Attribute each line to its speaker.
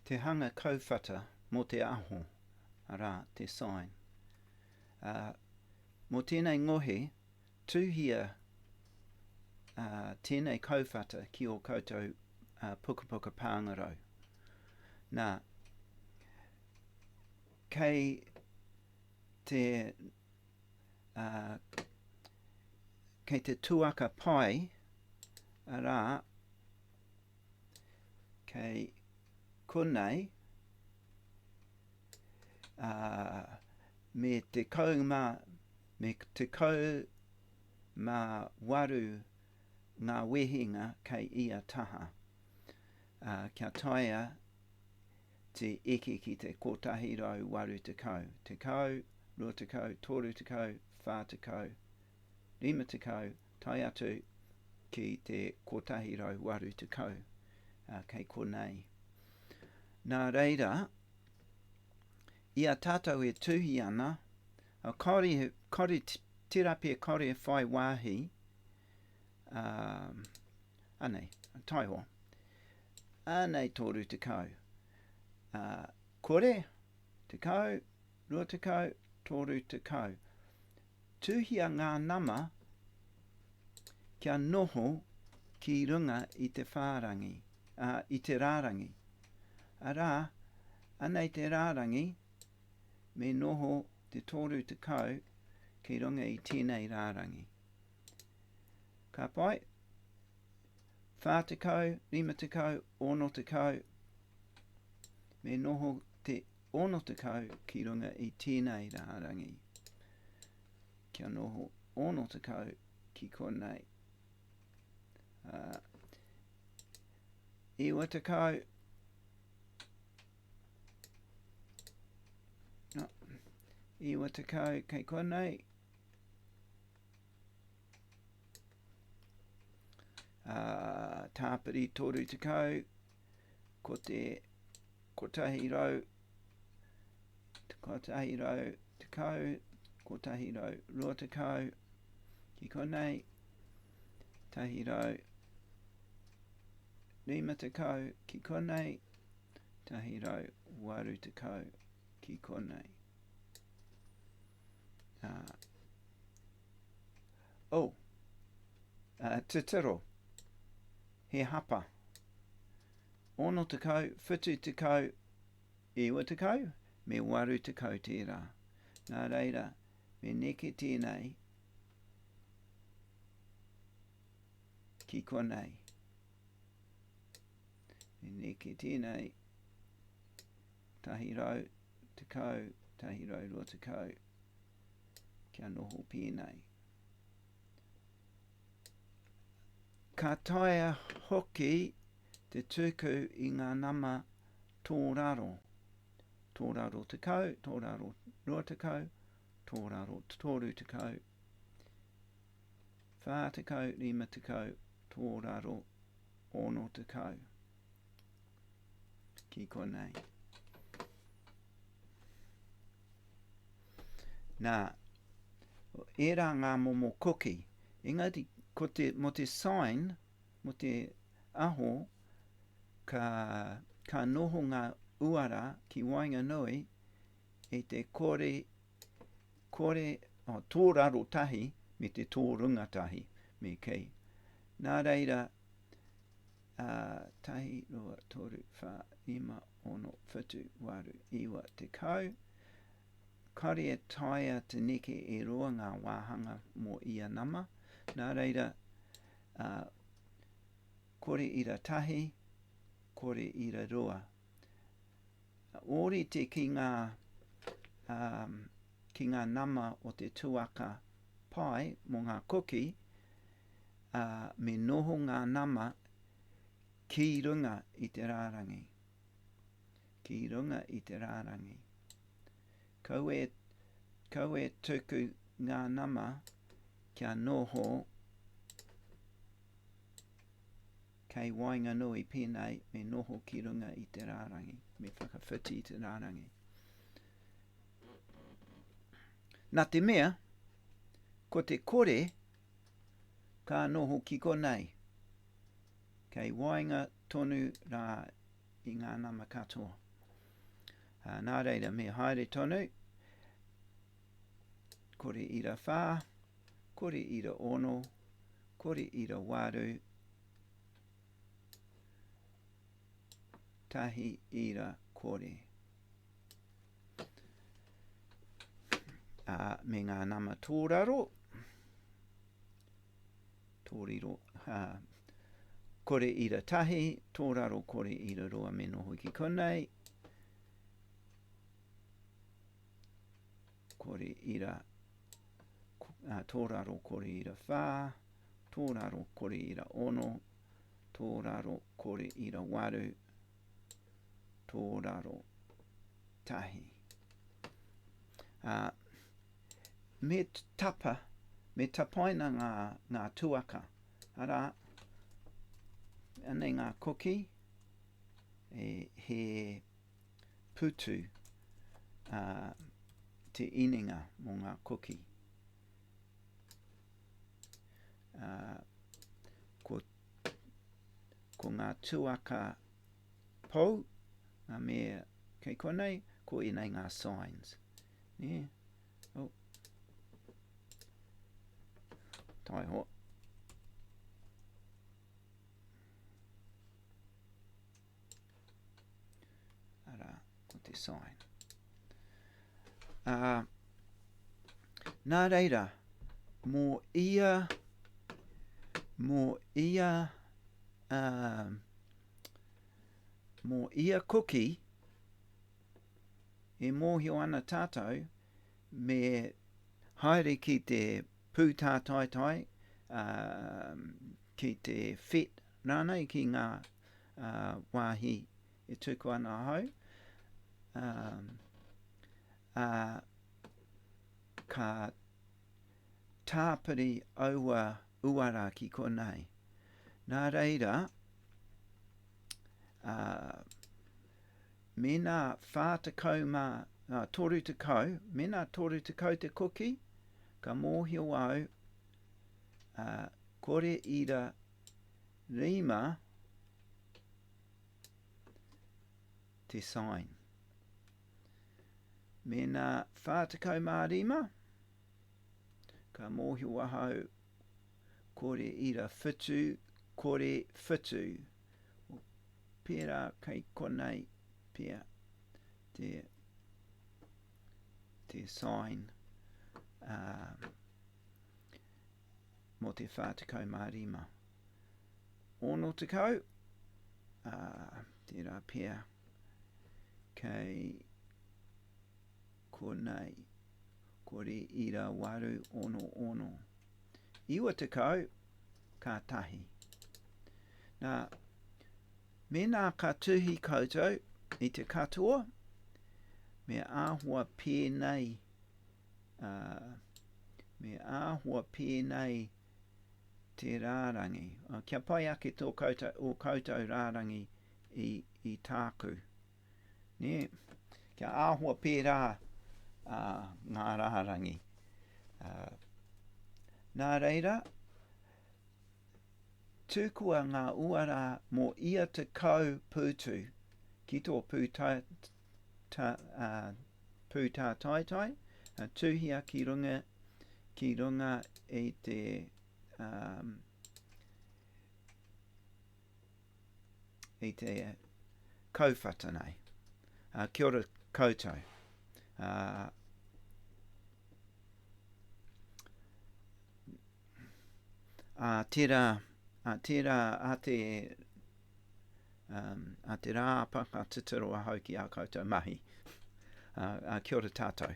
Speaker 1: Te hanga kauwhata mo te AHO, ara te sign. Mo tēnei ngohe, tūhia tēnei kauwhata ki o koutou pukapuka pāngarau. Nā, kei te tuaka pai, ara, kei konei, me te kau mā waru ngā wehinga kei ia taha. Kia taia te eke ki te kotahi rau waru te kau. Te kau, rua te kau, toru te kau, whā te kau, rima te kau, tai atu ki te kotahi rau waru te kau. Kei konei. Nā reira, ia tātou e tūhi ana, kore tira pia kore whai wāhi, anei, taiho, anei toru te kau. Kore, te kau, rua te kau, toru te kau. Tūhia ngā nama kia noho ki runga i te whārangi, i te rārangi. Arā, anei te rārangi, me noho te toru te kau ki runga i tēnei rārangi. Ka pai, whā te kau, rima te kau, ono te kau, me noho te ono te kau ki runga i tēnei rārangi. Kia noho ono te kau ki konei. Iwa te kau, iwa te kau kei konei. Tāpiri toru te kau, ko te kotahi rau, kotahi rau te kau, kotahi rau rua te kau, ki konei, tahi rau rima te kau, ki konei, tahi rau waru te kau, ki konei. Te tiro, he hapa. Ono te kau, whitu te kau, iwa te kau, me waru te kau tērā. Nā reira, me neke tēnei, ki konei. Me neke tēnei, tahi rau te kau, tahi rau rua te kau, kia noho pēnei. Ka taia hoki te tuku i ngā nama tōraro. Tōraro te kau, tōraro rua te kau, tōraro toru te kau, whā te kau, rima te kau, tōraro ono te kau. Ki konei. Nā, era ngā momo koki, engari mo te sign, mo te AHO, ka noho ngā uara ki Wainganui e te kore tōraro tahi me te tōrunga tahi me kei. Nā reira, tahi, rua, toru, whā, rima, ono, whitu, waru, iwa, te kau. Kare e taia te neke e roa ngā wāhanga mo ia nama. Nā reira, kore ira tahi, kore ira roa. Ori te ki ngā nama o te tuaka pai mo ngā koki, me noho ngā nama ki runga i te rārangi. Ki runga i te rārangi. Kau e tuku ngā nama kia noho kei Wainganui pēnei me noho ki runga i te rārangi, me whakawhiti i te rārangi. Nā te mea, ko te kore ka noho ki konei. Kei Wainga tonu rā i ngā nama katoa. Nā reira, me haere tonu, kore ira whā, kore ira ono, kore ira waru, tahi ira kore. Me ngā nama tōraro, tōriro, kore ira tahi, tōraro kore ira roa me noho ki konei, kore ira, tōraro kore ira whā, tōraro kore ira ono, tōraro kore ira waru, tōraro tahi. Me tapa, me tapaina ngā tuaka. Ara, anei ngā koki, he putu te ininga mō ngā koki. Ko ngā tuaka pou, ngā mea kei konei, ko inei ngā signs. Yeah. Oh. Tai ho. Ara, ko te sign. Nā reira, mō ia cookie, e mōhio ana tātou, me haere ki te pūtā tai tai, ki te fit rānei ki ngā wāhi e tuku ana hau. Ka tāpiri aua uara ki konei. Nā reira, me nā whātakau toru takau, me nā toru takau te koki, ka mōhio au, kore ira rima te sign. Me nā whātakau mā rima, ka mōhio au, kore ira whitu, kore whitu. Pērā kei konei pia te sign mo te whātakau mārima. Ono takau, tērā pia kei konei, kore ira waru ono. Iwa takau, ka tahi. Nā, me nā ka tuhi koutou i te katoa, me āhua pēnei, te rārangi. Kia pai ake tō koutou rārangi i tāku. Ne? Kia āhua pērā ngā rārangi. Nā reira, tūkua ngā uara mō ia te kau pūtu, ki tō pūtā tai tai, tūhia ki runga e te Kauwhata nei. Kia ora koutou. Tērā a te rāpaka titiro a hau ki a koutou mahi. Kia ora tātou.